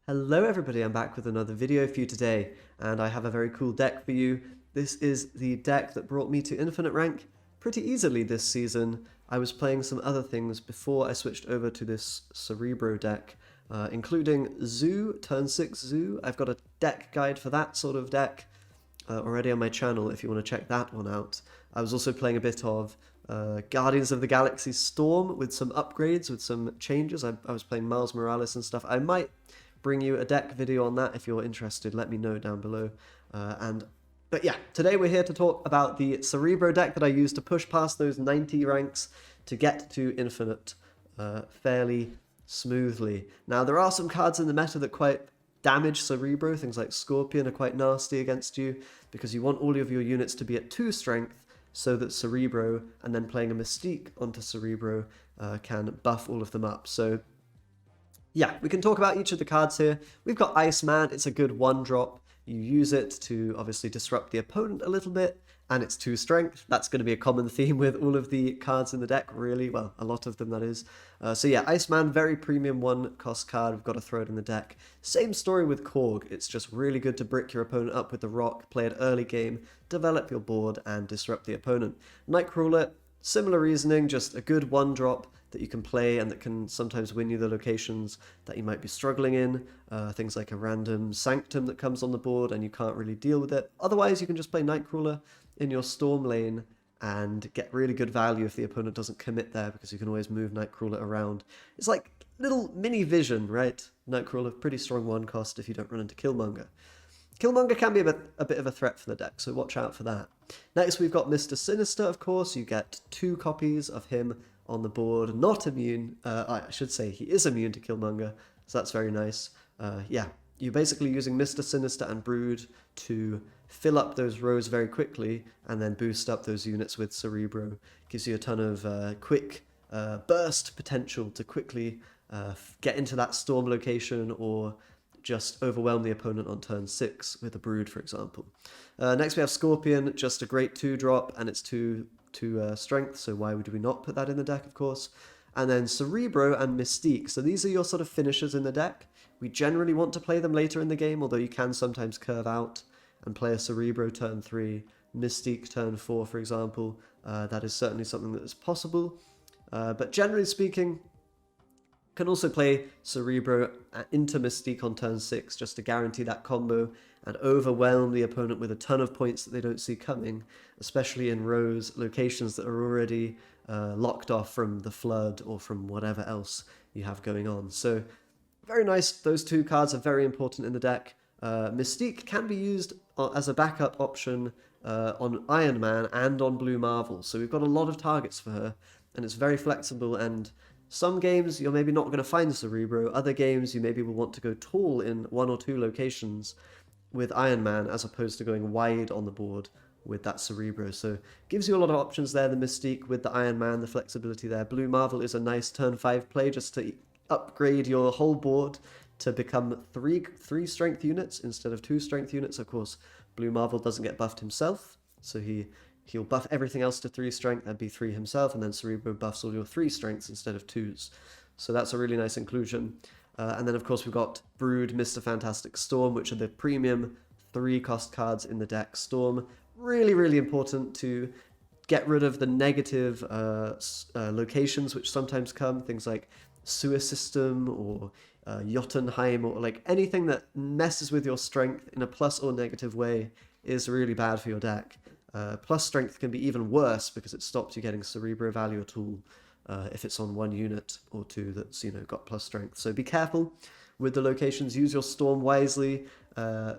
Hello everybody, I'm back with another video for you today, and I have a very cool deck for you. This is the deck that brought me to Infinite Rank pretty easily this season. I was playing some other things before I switched over to this Cerebro deck, including Zoo, turn 6 Zoo. I've got a deck guide for that sort of deck already on my channel if you want to check that one out. I was also playing a bit of Guardians of the Galaxy Storm with some upgrades, with some changes. I was playing Miles Morales and stuff. I might bring you a deck video on that if you're interested. Let me know down below. But yeah, today we're here to talk about the Cerebro deck that I used to push past those 90 ranks to get to Infinite fairly smoothly. Now, there are some cards in the meta that quite damage Cerebro. Things like Scorpion are quite nasty against you because you want all of your units to be at 2 strength so that Cerebro, and then playing a Mystique onto Cerebro, can buff all of them up. So yeah, we can talk about each of the cards here. We've got Iceman. It's a good 1-drop. You use it to obviously disrupt the opponent a little bit, and it's 2 strength. That's going to be a common theme with all of the cards in the deck, really. Well, a lot of them, that is. So yeah, Iceman, very premium 1-cost card. We've got to throw it in the deck. Same story with Korg. It's just really good to brick your opponent up with the rock, play it early game, develop your board, and disrupt the opponent. Nightcrawler, similar reasoning, just a good 1-drop that you can play and that can sometimes win you the locations that you might be struggling in. Things like a random Sanctum that comes on the board and you can't really deal with it. Otherwise, you can just play Nightcrawler in your Storm lane and get really good value if the opponent doesn't commit there, because you can always move Nightcrawler around. It's like little mini Vision, right? Nightcrawler, pretty strong 1-cost if you don't run into Killmonger. Killmonger can be a bit of a threat for the deck, so watch out for that. Next, we've got Mr. Sinister, of course. You get 2 copies of him on the board, not immune. I should say he is immune to Killmonger, so that's very nice. Yeah, you're basically using Mr. Sinister and Brood to fill up those rows very quickly and then boost up those units with Cerebro. Gives you a ton of quick burst potential to quickly get into that Storm location or just overwhelm the opponent on turn 6 with a Brood, for example. Next we have Scorpion, just a great 2-drop, and it's 2 strength, so why would we not put that in the deck, of course. And then Cerebro and Mystique. So these are your sort of finishers in the deck. We generally want to play them later in the game, although you can sometimes curve out and play a Cerebro turn 3, Mystique turn 4, for example. That is certainly something that is possible. But generally speaking, can also play Cerebro into Mystique on turn 6 just to guarantee that combo and overwhelm the opponent with a ton of points that they don't see coming, especially in rows, locations that are already locked off from the Flood or from whatever else you have going on. So very nice. Those 2 cards are very important in the deck. Mystique can be used as a backup option on Iron Man and on Blue Marvel, so we've got a lot of targets for her, and it's very flexible. And some games you're maybe not going to find Cerebro, other games you maybe will want to go tall in 1 or 2 locations with Iron Man as opposed to going wide on the board with that Cerebro. So gives you a lot of options there, the Mystique with the Iron Man, the flexibility there. Blue Marvel is a nice turn 5 play just to upgrade your whole board to become 3 strength units instead of 2 strength units. Of course, Blue Marvel doesn't get buffed himself, so he'll buff everything else to 3 strength and be 3 himself, and then Cerebro buffs all your 3 strengths instead of 2s. So that's a really nice inclusion. And then, of course, we've got Brood, Mr. Fantastic, Storm, which are the premium 3-cost cards in the deck. Storm, really, really important to get rid of the negative locations which sometimes come, things like Sewer System or Jotunheim, or like anything that messes with your strength in a plus or negative way is really bad for your deck. Plus strength can be even worse because it stops you getting Cerebro value at all if it's on 1 unit or 2 that's, got plus strength. So be careful with the locations. Use your Storm wisely.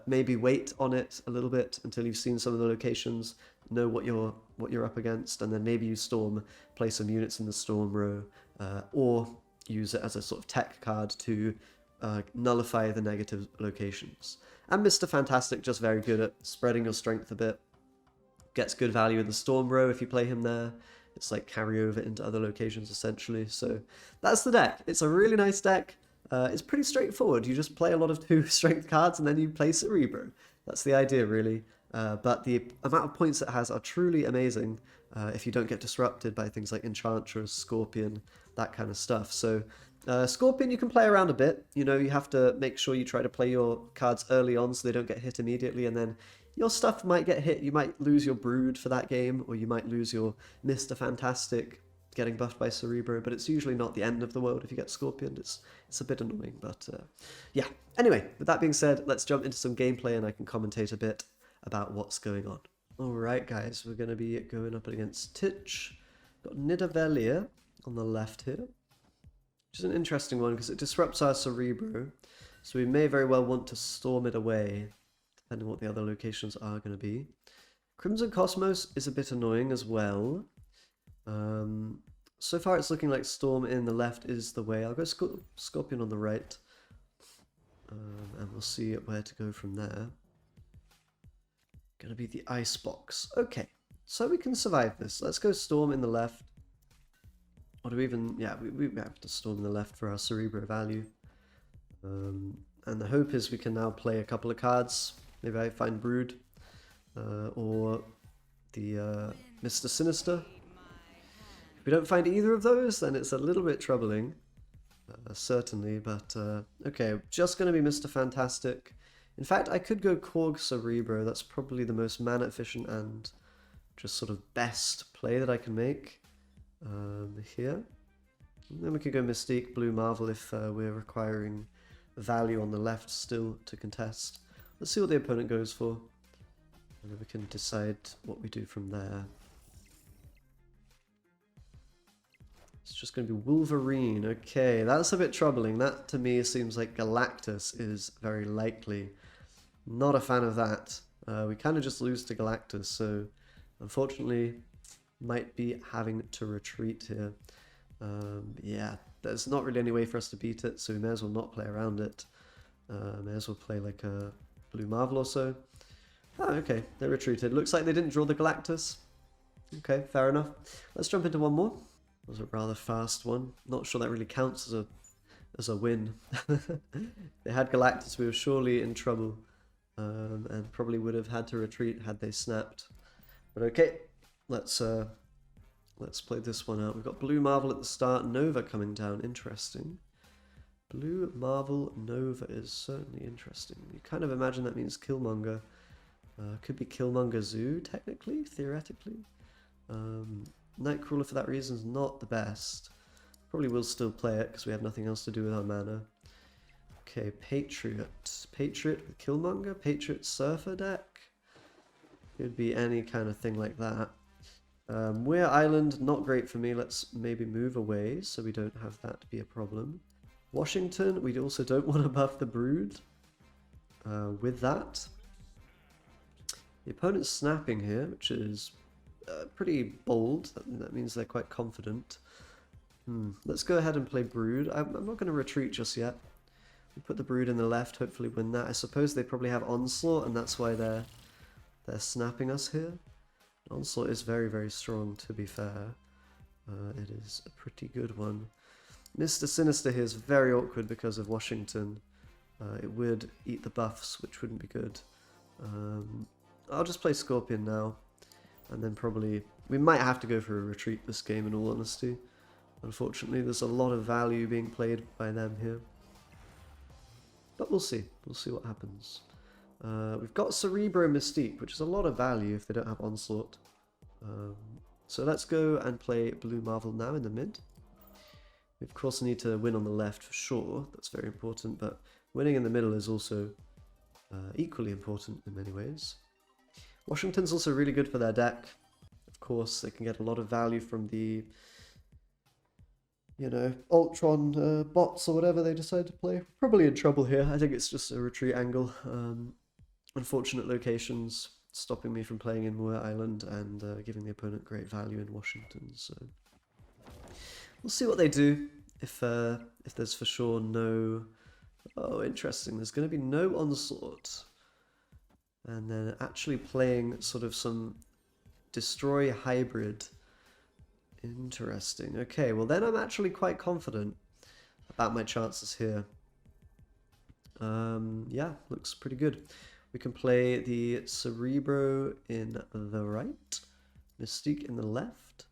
Maybe wait on it a little bit until you've seen some of the locations, know what you're up against, and then maybe you Storm, play some units in the Storm row, or use it as a sort of tech card to nullify the negative locations. And Mr. Fantastic, just very good at spreading your strength a bit. Gets good value in the Storm row if you play him there. It's like carryover into other locations, essentially. So that's the deck. It's a really nice deck. It's pretty straightforward. You just play a lot of 2 strength cards and then you play Cerebro. That's the idea, really. But the amount of points it has are truly amazing if you don't get disrupted by things like Enchantress, Scorpion, that kind of stuff. So Scorpion, you can play around a bit. You know, you have to make sure you try to play your cards early on so they don't get hit immediately, and then your stuff might get hit. You might lose your Brood for that game, or you might lose your Mr. Fantastic getting buffed by Cerebro, but it's usually not the end of the world if you get Scorpion. It's a bit annoying, but yeah. Anyway, with that being said, let's jump into some gameplay and I can commentate a bit about what's going on. Alright guys, we're going to be going up against Titch. Got Nidavellir on the left here, which is an interesting one because it disrupts our Cerebro, so we may very well want to storm it away, depending on what the other locations are going to be. Crimson Cosmos is a bit annoying as well. So far it's looking like Storm in the left is the way. I'll go Scorpion on the right, and we'll see where to go from there. Gonna be the ice box. Okay, so we can survive this. Let's go Storm in the left. Or do we even... yeah, we have to Storm in the left for our Cerebro value. And the hope is we can now play a couple of cards. Maybe I find Brood, or the Mr. Sinister. If we don't find either of those, then it's a little bit troubling, certainly, but okay, just going to be Mr. Fantastic. In fact, I could go Korg Cerebro. That's probably the most mana efficient and just sort of best play that I can make here. And then we could go Mystique, Blue Marvel if we're requiring value on the left still to contest. Let's see what the opponent goes for, and then we can decide what we do from there. It's just going to be Wolverine. Okay, that's a bit troubling. That to me seems like Galactus is very likely. Not a fan of that. We kind of just lose to Galactus, so unfortunately might be having to retreat here. Yeah, there's not really any way for us to beat it, so we may as well not play around it. May as well play like a Blue Marvel or so. Oh, okay, they retreated. Looks like they didn't draw the Galactus. Okay, fair enough. Let's jump into one more. It was a rather fast one. Not sure that really counts as a win. If they had Galactus, we were surely in trouble, and probably would have had to retreat had they snapped. But okay, let's play this one out. We've got Blue Marvel at the start, Nova coming down. Interesting. Blue Marvel Nova is certainly interesting. You kind of imagine that means Killmonger. Could be Killmonger Zoo, technically, theoretically. Nightcrawler for that reason is not the best. Probably will still play it because we have nothing else to do with our mana. Okay, Patriot. Patriot with Killmonger? Patriot Surfer deck? Could be any kind of thing like that. Weir Island, not great for me. Let's maybe move away so we don't have that be a problem. Washington, we also don't want to buff the Brood. With that, the opponent's snapping here, which is pretty bold. That means they're quite confident. Let's go ahead and play Brood. I'm not going to retreat just yet. We put the Brood in the left, hopefully win that. I suppose they probably have Onslaught, and that's why they're snapping us here. Onslaught is very, very strong, to be fair. It is a pretty good one. Mr. Sinister here is very awkward because of Washington. It would eat the buffs, which wouldn't be good. I'll just play Scorpion now. And then probably... we might have to go for a retreat this game, in all honesty. Unfortunately, there's a lot of value being played by them here. But we'll see. We'll see what happens. We've got Cerebro Mystique, which is a lot of value if they don't have Onslaught. So let's go and play Blue Marvel now in the mid. We of course need to win on the left for sure. That's very important, but winning in the middle is also equally important in many ways. Washington's also really good for their deck. Of course, they can get a lot of value from the, you know, Ultron bots or whatever they decide to play. Probably in trouble here. I think it's just a retreat angle. Unfortunate locations stopping me from playing in Moore Island and giving the opponent great value in Washington. So we'll see what they do. If there's for sure no... oh, interesting. There's going to be no Onslaught. And then actually playing sort of some Destroy hybrid. Interesting. Okay, well then I'm actually quite confident about my chances here. Yeah, looks pretty good. We can play the Cerebro in the right, Mystique in the left.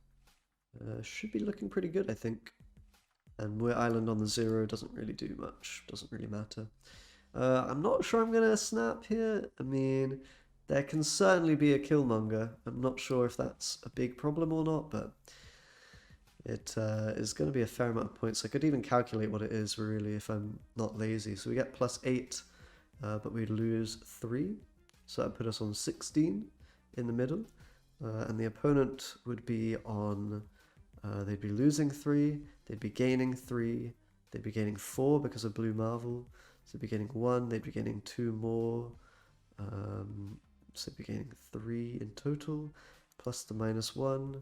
Should be looking pretty good, I think. And Moy Island on the 0 doesn't really do much, doesn't really matter. I'm not sure I'm going to snap here. I mean, there can certainly be a Killmonger. I'm not sure if that's a big problem or not, but it is going to be a fair amount of points. I could even calculate what it is, really, if I'm not lazy. So we get +8, but we lose 3. So that would put us on 16 in the middle. And the opponent would be on... they'd be losing 3, they'd be gaining 3, they'd be gaining 4 because of Blue Marvel. So they'd be gaining 1, they'd be gaining 2 more. So they'd be gaining 3 in total, plus the -1.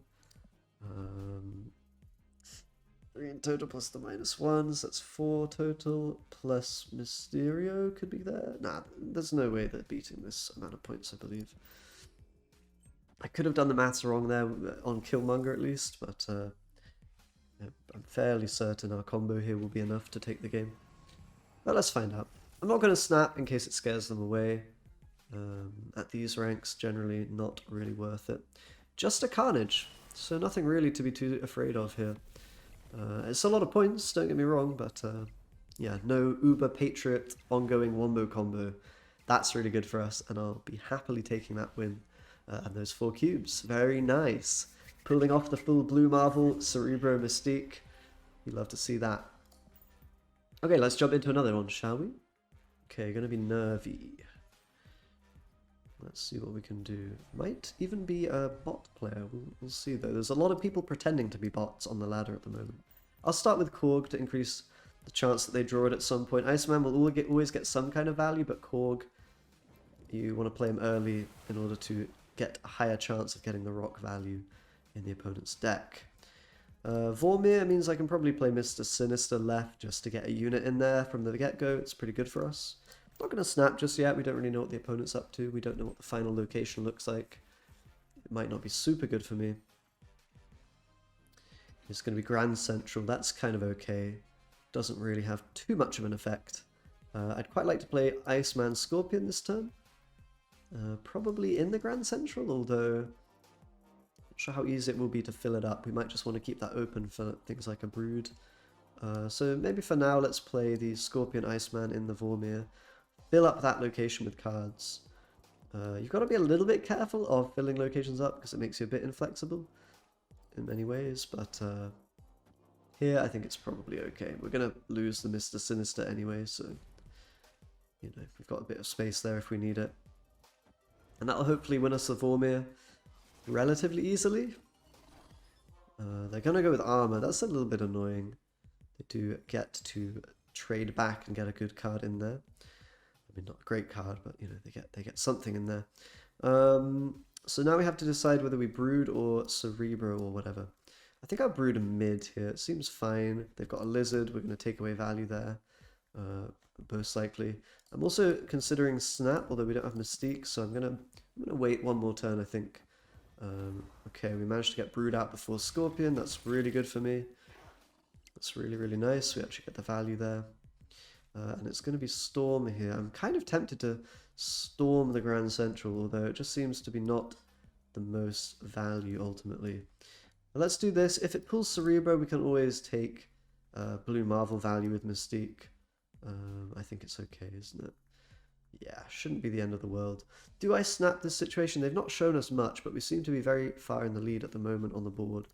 3 in total plus the -1, so that's 4 total, plus Mysterio could be there. Nah, there's no way they're beating this amount of points, I believe. I could have done the maths wrong there on Killmonger at least, but I'm fairly certain our combo here will be enough to take the game. But let's find out. I'm not going to snap in case it scares them away. At these ranks, generally not really worth it. Just a Carnage, so nothing really to be too afraid of here. It's a lot of points, don't get me wrong, but yeah, no Uber Patriot ongoing wombo combo. That's really good for us, and I'll be happily taking that win. And those 4 cubes, very nice. Pulling off the full Blue Marvel Cerebro Mystique. You'd love to see that. Okay, let's jump into another one, shall we? Okay, gonna be nervy. Let's see what we can do. Might even be a bot player. We'll see though. There's a lot of people pretending to be bots on the ladder at the moment. I'll start with Korg to increase the chance that they draw it at some point. Iceman will always get some kind of value, but Korg, you want to play him early in order to get a higher chance of getting the rock value in the opponent's deck. Vormir means I can probably play Mr. Sinister left just to get a unit in there from the get-go. It's pretty good for us. Not going to snap just yet. We don't really know what the opponent's up to. We don't know what the final location looks like. It might not be super good for me. It's going to be Grand Central. That's kind of okay. Doesn't really have too much of an effect. I'd quite like to play Iceman Scorpion this turn. Probably in the Grand Central, although not sure how easy it will be to fill it up. We might just want to keep that open for things like a Brood. So maybe for now, let's play the Scorpion Iceman in the Vormir. Fill up that location with cards. You've got to be a little bit careful of filling locations up because it makes you a bit inflexible in many ways, but here I think it's probably okay. We're going to lose the Mr. Sinister anyway, so you know, we've got a bit of space there if we need it. And that'll hopefully win us the Vormir relatively easily. They're going to go with armor. That's a little bit annoying. They do get to trade back and get a good card in there. I mean, not a great card, but you know, they get something in there. So now we have to decide whether we Brood or Cerebro or whatever. I think I'll Brood a mid here. It seems fine. They've got a Lizard. We're going to take away value there, most likely. I'm also considering Snap, although we don't have Mystique, so I'm gonna wait one more turn, I think. Okay, we managed to get Brood out before Scorpion. That's really good for me. That's really, really nice. We actually get the value there. And it's going to be Storm here. I'm kind of tempted to Storm the Grand Central, although it just seems to be not the most value ultimately. But let's do this. If it pulls Cerebro, we can always take Blue Marvel value with Mystique. I think it's okay, isn't it? Yeah, shouldn't be the end of the world. Do I snap this situation? They've not shown us much, but we seem to be very far in the lead at the moment on the board.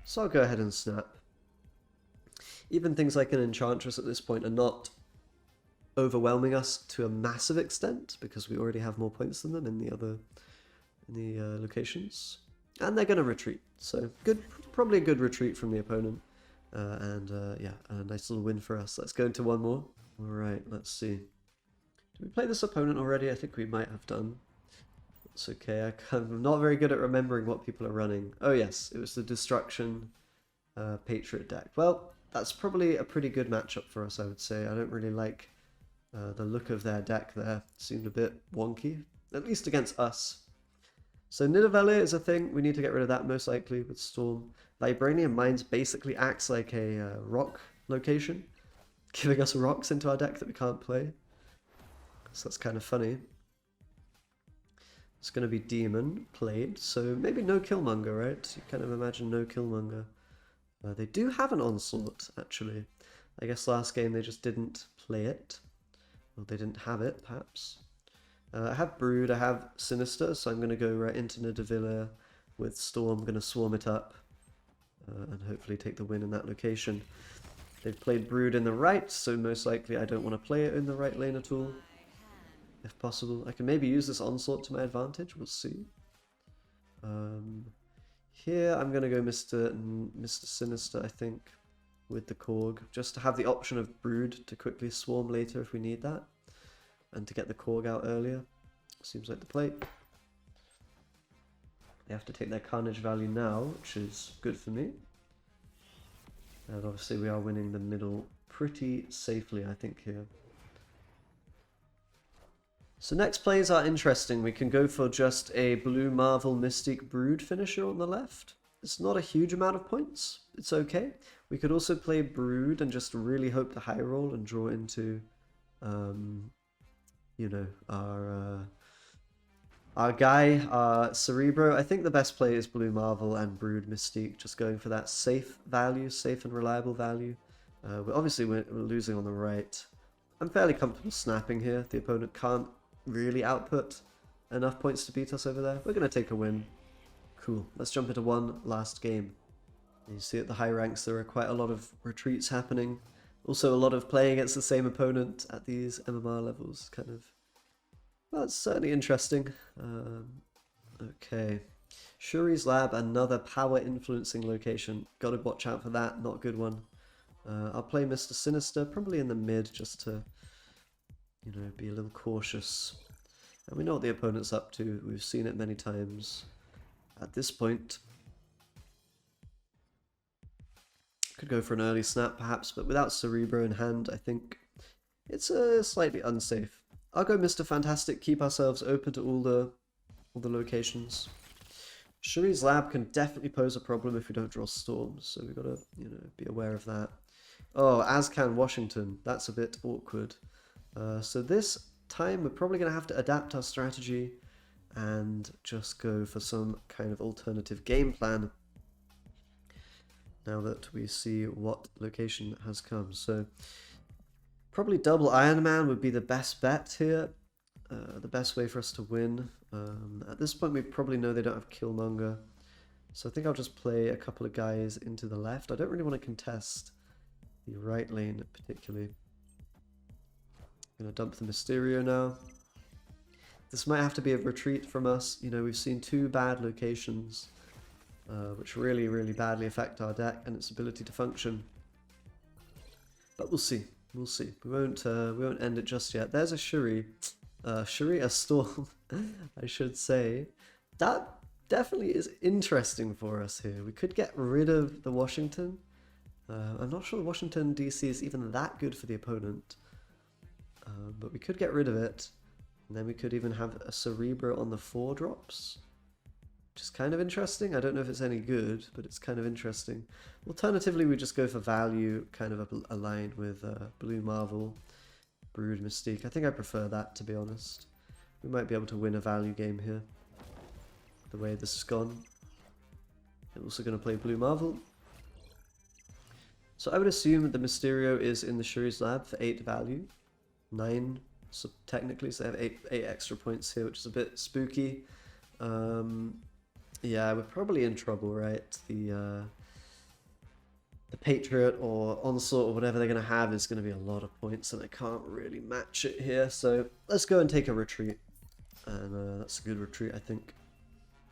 So I'll go ahead and snap. Even things like an Enchantress at this point are not overwhelming us to a massive extent because we already have more points than them in the locations, and they're going to retreat. So good, probably a good retreat from the opponent, yeah, a nice little win for us. Let's go into one more. All right, let's see. Did we play this opponent already? I think we might have done. It's okay. I'm not very good at remembering what people are running. Oh yes, it was the Destruction Patriot deck. Well, that's probably a pretty good matchup for us, I would say. I don't really like the look of their deck there. It seemed a bit wonky, at least against us. So Nidavellir is a thing. We need to get rid of that most likely with Storm. Vibranium Mines basically acts like a rock location, giving us rocks into our deck that we can't play. So that's kind of funny. It's going to be Demon played, so maybe no Killmonger, right? You kind of imagine no Killmonger. They do have an Onslaught, actually. I guess last game they just didn't play it. Well, they didn't have it, perhaps. I have Brood, I have Sinister, so I'm going to go right into Nidavellir with Storm. I'm going to swarm it up and hopefully take the win in that location. They've played Brood in the right, so most likely I don't want to play it in the right lane at all. If possible. I can maybe use this Onslaught to my advantage, we'll see. Here I'm going to go Mr. Sinister, I think, with the Korg, just to have the option of Brood to quickly swarm later if we need that, and to get the Korg out earlier. Seems like the play. They have to take their Carnage value now, which is good for me. And obviously we are winning the middle pretty safely, I think, here. So next plays are interesting. We can go for just a Blue Marvel Mystic Brood finisher on the left. It's not a huge amount of points. It's okay. We could also play Brood and just really hope the high roll and draw into, you know, our guy, Cerebro. I think the best play is Blue Marvel and Brood Mystique, just going for that safe value, safe and reliable value. Obviously we're losing on the right. I'm fairly comfortable snapping here. The opponent can't really output enough points to beat us over there. We're going to take a win. Cool. Let's jump into one last game. You see at the high ranks there are quite a lot of retreats happening. Also a lot of playing against the same opponent at these MMR levels. Kind of, well, it's certainly interesting. Okay. Shuri's Lab, another power influencing location. Gotta watch out for that, not a good one. I'll play Mr. Sinister, probably in the mid, just to, you know, be a little cautious. And we know what the opponent's up to. We've seen it many times at this point. Could go for an early snap perhaps, but without Cerebro in hand, I think it's slightly unsafe. I'll go Mr. Fantastic, keep ourselves open to all the locations. Shuri's Lab can definitely pose a problem if we don't draw storms, so we've got to, you know, be aware of that. Oh, as can Washington. That's a bit awkward. So this time we're probably going to have to adapt our strategy and just go for some kind of alternative game plan now that we see what location has come. So probably double Iron Man would be the best bet here, the best way for us to win. At this point we probably know they don't have Killmonger, so I think I'll just play a couple of guys into the left. I don't really want to contest the right lane particularly. I'm going to dump the Mysterio now. This might have to be a retreat from us. You know, we've seen two bad locations which really, really badly affect our deck and its ability to function. But we'll see. We'll see. We won't end it just yet. There's a Shuri. A Storm, I should say. That definitely is interesting for us here. We could get rid of the Washington. I'm not sure the Washington DC is even that good for the opponent. But we could get rid of it. And then we could even have a Cerebro on the 4 drops. Which is kind of interesting. I don't know if it's any good, but it's kind of interesting. Alternatively, we just go for value, kind of aligned with Blue Marvel, Brood Mystique. I think I prefer that, to be honest. We might be able to win a value game here, the way this has gone. I'm also going to play Blue Marvel. So I would assume the Mysterio is in the Shuri's Lab for 8 value. 9, so technically, so they have 8 extra points here, which is a bit spooky. Yeah, we're probably in trouble, right? The Patriot or Onslaught or whatever they're going to have is going to be a lot of points, and I can't really match it here. So let's go and take a retreat. And that's a good retreat, I think.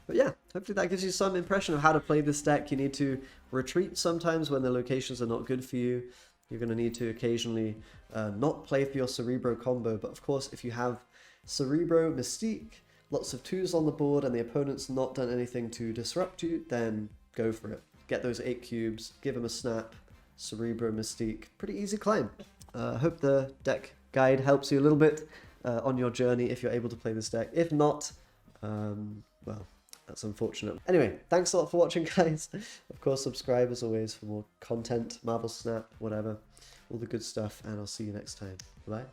But yeah, hopefully that gives you some impression of how to play this deck. You need to retreat sometimes when the locations are not good for you. You're going to need to occasionally not play for your Cerebro combo. But of course, if you have Cerebro, Mystique, lots of 2s on the board, and the opponent's not done anything to disrupt you, then go for it. Get those 8 cubes, give them a snap, Cerebro, Mystique. Pretty easy climb. Hope the deck guide helps you a little bit on your journey if you're able to play this deck. If not, well, that's unfortunate. Anyway, thanks a lot for watching, guys. Of course, subscribe as always for more content, Marvel Snap, whatever. All the good stuff, and I'll see you next time. Bye.